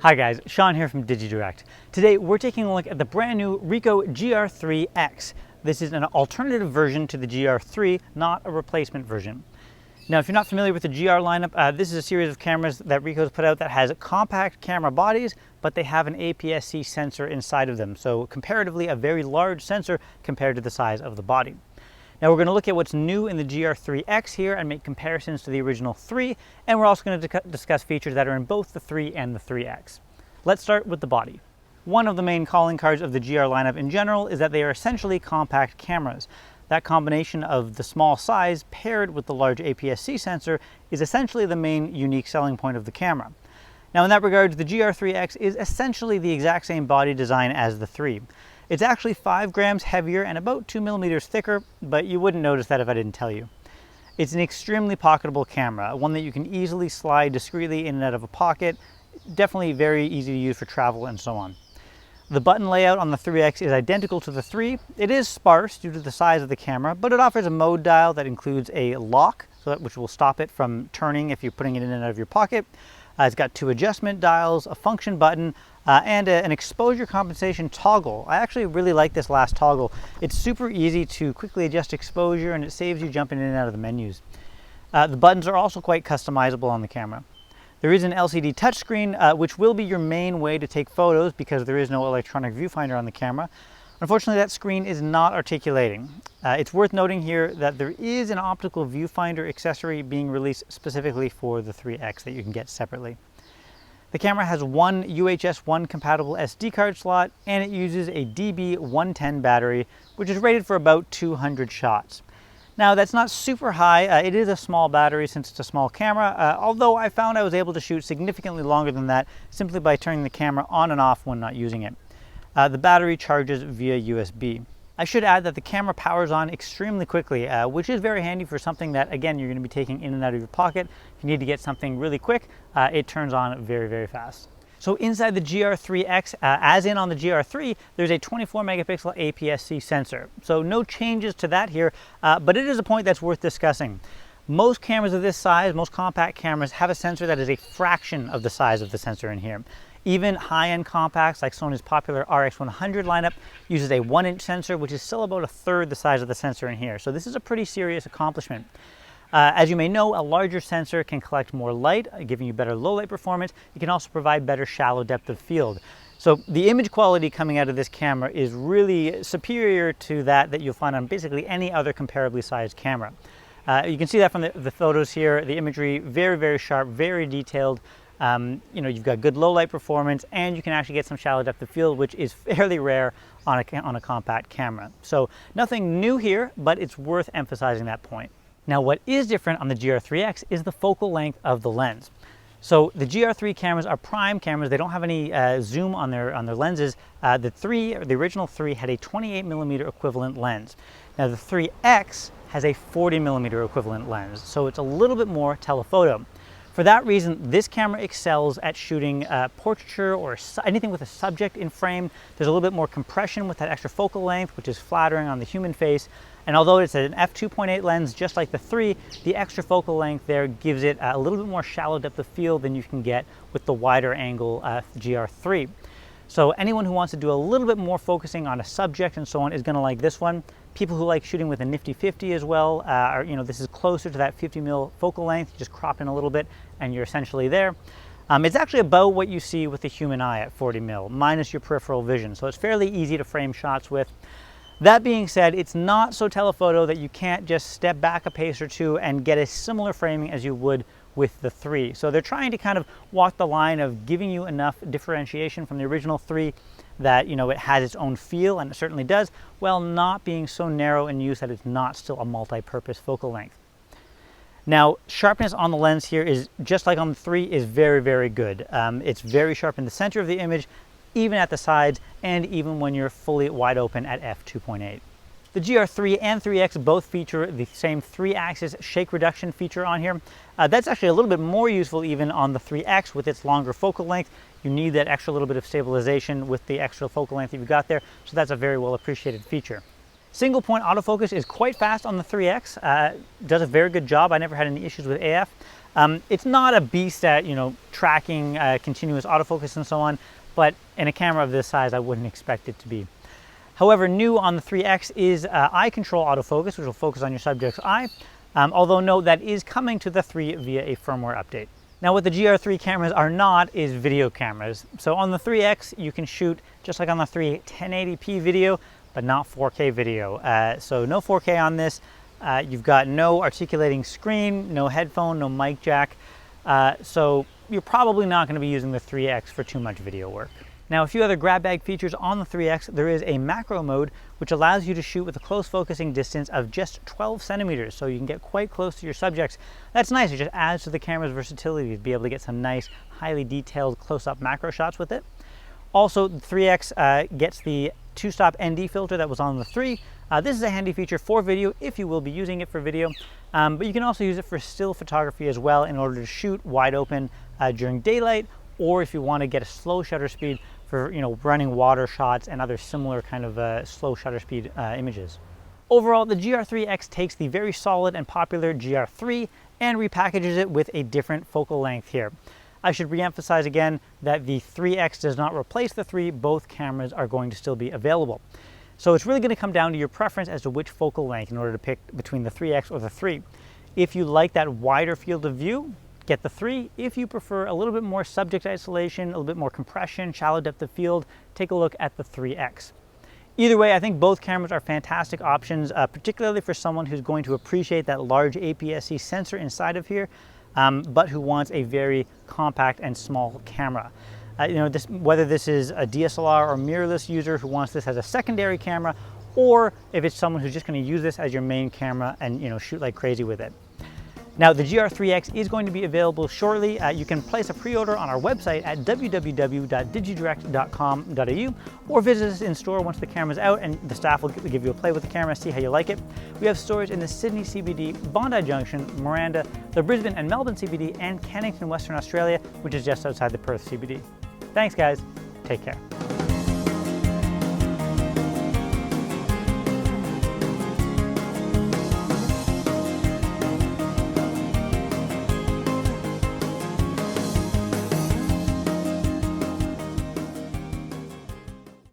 Hi guys, Sean here from digiDirect. Today we're taking a look at the brand new Ricoh GR IIIx. This is an alternative version to the GR3, not a replacement version. Now if you're not familiar with the GR lineup, this is a series of cameras that Ricoh's put out that has compact camera bodies, but they have an APS-C sensor inside of them. So comparatively a very large sensor compared to the size of the body. Now we're going to look at what's new in the GR IIIx here and make comparisons to the original 3, and we're also going to discuss features that are in both the 3 and the IIIx. Let's start with the body. One of the main calling cards of the GR lineup in general is that they are essentially compact cameras. That combination of the small size paired with the large APS-C sensor is essentially the main unique selling point of the camera. Now in that regard, the GR IIIx is essentially the exact same body design as the 3. It's actually 5 grams heavier and about 2 millimeters thicker, but you wouldn't notice that if I didn't tell you. It's an extremely pocketable camera, one that you can easily slide discreetly in and out of a pocket, definitely very easy to use for travel and so on. The button layout on the IIIx is identical to the 3. It is sparse due to the size of the camera, but it offers a mode dial that includes a lock, which will stop it from turning if you're putting it in and out of your pocket. It's got 2 adjustment dials, a function button, and an exposure compensation toggle. I actually really like this last toggle. It's super easy to quickly adjust exposure and it saves you jumping in and out of the menus. The buttons are also quite customizable on the camera. There is an LCD touchscreen, which will be your main way to take photos because there is no electronic viewfinder on the camera. Unfortunately, that screen is not articulating. It's worth noting here that there is an optical viewfinder accessory being released specifically for the IIIx that you can get separately. The camera has one UHS 1 compatible SD card slot, and it uses a DB110 battery, which is rated for about 200 shots. Now that's not super high. It is a small battery since it's a small camera, although I found I was able to shoot significantly longer than that simply by turning the camera on and off when not using it. The battery charges via USB. I should add that the camera powers on extremely quickly, which is very handy for something that, again, you're going to be taking in and out of your pocket. If you need to get something really quick, it turns on very, very fast. So inside the GR IIIx, as in on the GR3, there's a 24 megapixel APS-C sensor. So no changes to that here, but it is a point that's worth discussing. Most cameras of this size, most compact cameras, have a sensor that is a fraction of the size of the sensor in here. Even high-end compacts like Sony's popular RX100 lineup uses a 1-inch sensor, which is still about a third the size of the sensor in here. So this is a pretty serious accomplishment. As you may know, a larger sensor can collect more light, giving you better low light performance. It can also provide better shallow depth of field. So the image quality coming out of this camera is really superior to that you'll find on basically any other comparably sized camera. You can see that from the photos here. The imagery, very, very sharp, very detailed. You've got good low light performance, and you can actually get some shallow depth of field, which is fairly rare on a compact camera. So nothing new here, but it's worth emphasizing that point. Now what is different on the GR IIIx is the focal length of the lens. So the GR3 cameras are prime cameras. They don't have any zoom on their lenses. The original 3 had a 28mm equivalent lens. Now the IIIx has a 40mm equivalent lens, so it's a little bit more telephoto. For that reason, this camera excels at shooting portraiture or anything with a subject in frame. There's a little bit more compression with that extra focal length, which is flattering on the human face. And although it's an f2.8 lens, just like the 3, the extra focal length there gives it a little bit more shallow depth of field than you can get with the wider angle GR3. So anyone who wants to do a little bit more focusing on a subject and so on is going to like this one. People who like shooting with a nifty 50 as well, this is closer to that 50mm focal length. You just crop in a little bit and you're essentially there. It's actually about what you see with the human eye at 40mm, minus your peripheral vision. So it's fairly easy to frame shots with. That being said, it's not so telephoto that you can't just step back a pace or two and get a similar framing as you would with the 3. So they're trying to kind of walk the line of giving you enough differentiation from the original 3 that it has its own feel, and it certainly does, while not being so narrow in use that it's not still a multi-purpose focal length. Now, sharpness on the lens here is, just like on the 3, is very, very good. It's very sharp in the center of the image, even at the sides, and even when you're fully wide open at f2.8. The GR3 and IIIx both feature the same 3-axis shake reduction feature on here. That's actually a little bit more useful even on the IIIx with its longer focal length. You need that extra little bit of stabilization with the extra focal length that you've got there, so that's a very well appreciated feature. Single point autofocus is quite fast on the IIIx, does a very good job. I never had any issues with AF. It's not a beast at, tracking continuous autofocus and so on, but in a camera of this size, I wouldn't expect it to be. However, new on the 3X is eye control autofocus, which will focus on your subject's eye. Although note that is coming to the 3 via a firmware update. Now what the GR3 cameras are not is video cameras. So on the 3X you can shoot, just like on the 3, 1080p video, but not 4K video. So no 4K on this. You've got no articulating screen, no headphone, no mic jack. So you're probably not going to be using the 3X for too much video work. Now, a few other grab bag features on the 3X. There is a macro mode, which allows you to shoot with a close focusing distance of just 12 centimeters, so you can get quite close to your subjects. That's nice. It just adds to the camera's versatility to be able to get some nice, highly detailed close-up macro shots with it. Also, the 3X gets the two-stop ND filter that was on the 3. This is a handy feature for video if you will be using it for video, but you can also use it for still photography as well in order to shoot wide open during daylight, or if you want to get a slow shutter speed for running water shots and other similar kind of slow shutter speed images. Overall, the GR3X takes the very solid and popular GR3 and repackages it with a different focal length here. I should re-emphasize again that the 3X does not replace the 3. Both cameras are going to still be available. So it's really going to come down to your preference as to which focal length in order to pick between the 3X or the 3. If you like that wider field of view, get the 3. If you prefer a little bit more subject isolation, a little bit more compression, shallow depth of field, take a look at the 3X. Either way, I think both cameras are fantastic options, particularly for someone who's going to appreciate that large APS-C sensor inside of here, but who wants a very compact and small camera. Whether this is a DSLR or mirrorless user who wants this as a secondary camera, or if it's someone who's just going to use this as your main camera and shoot like crazy with it. Now, the GR3X is going to be available shortly. You can place a pre-order on our website at www.digidirect.com.au or visit us in store once the camera's out, and the staff will give you a play with the camera, see how you like it. We have stores in the Sydney CBD, Bondi Junction, Miranda, the Brisbane and Melbourne CBD, and Kennington, Western Australia, which is just outside the Perth CBD. Thanks, guys. Take care.